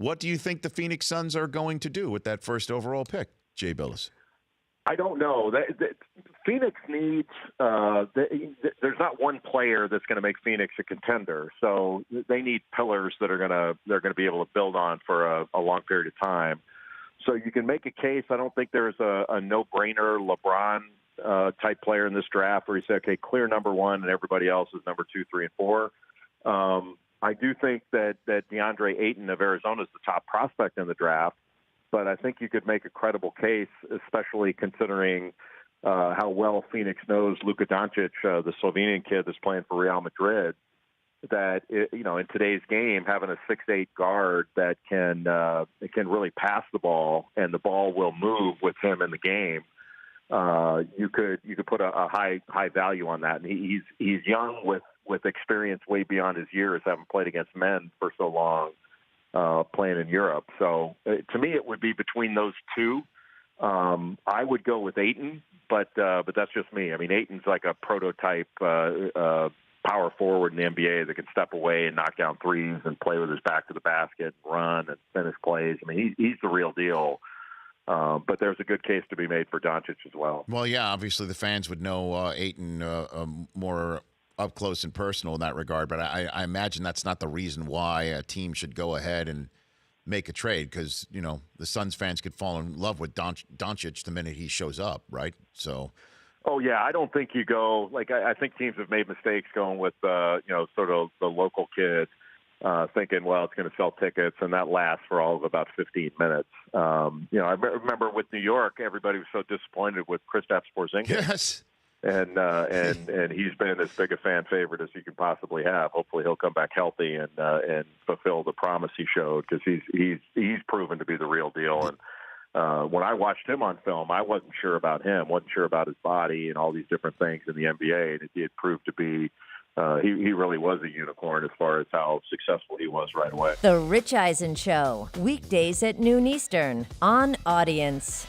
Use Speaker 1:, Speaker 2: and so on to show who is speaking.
Speaker 1: What do you think the Phoenix Suns are going to do with that first overall pick, Jay Bilas?
Speaker 2: I don't know. Phoenix needs. There's not one player that's going to make Phoenix a contender. So they need pillars that they're going to be able to build on for a long period of time. So you can make a case. I don't think there's a no-brainer LeBron type player in this draft where you say, okay, clear number one, and everybody else is number 2, 3, and 4. I do think that DeAndre Ayton of Arizona is the top prospect in the draft. But I think you could make a credible case, especially considering how well Phoenix knows Luka Doncic, the Slovenian kid that's playing for Real Madrid, that, in today's game, having a 6'8" guard that can really pass the ball and the ball will move with him in the game, you could put a high value on that. And he's young with experience way beyond his years, having played against men for so long. Playing in Europe. So to me, it would be between those two. I would go with Ayton, but that's just me. I mean, Ayton's like a prototype power forward in the NBA that can step away and knock down threes and play with his back to the basket and run and finish plays. I mean, he's the real deal. But there's a good case to be made for Doncic as well.
Speaker 1: Well, yeah, obviously the fans would know Ayton more up close and personal in that regard, but I imagine that's not the reason why a team should go ahead and make a trade, because the Suns fans could fall in love with Doncic the minute he shows up, right? So,
Speaker 2: oh yeah, I don't think you go like I think teams have made mistakes going with sort of the local kid, thinking well it's going to sell tickets, and that lasts for all of about 15 minutes. I remember with New York, everybody was so disappointed with Kristaps Porzingis.
Speaker 1: Yes.
Speaker 2: And he's been as big a fan favorite as you can possibly have. Hopefully, he'll come back healthy and fulfill the promise he showed, because he's proven to be the real deal. And when I watched him on film, I wasn't sure about him, wasn't sure about his body and all these different things in the NBA, and it proved to be. He really was a unicorn as far as how successful he was right away.
Speaker 3: The Rich Eisen Show, weekdays at noon Eastern on Audience.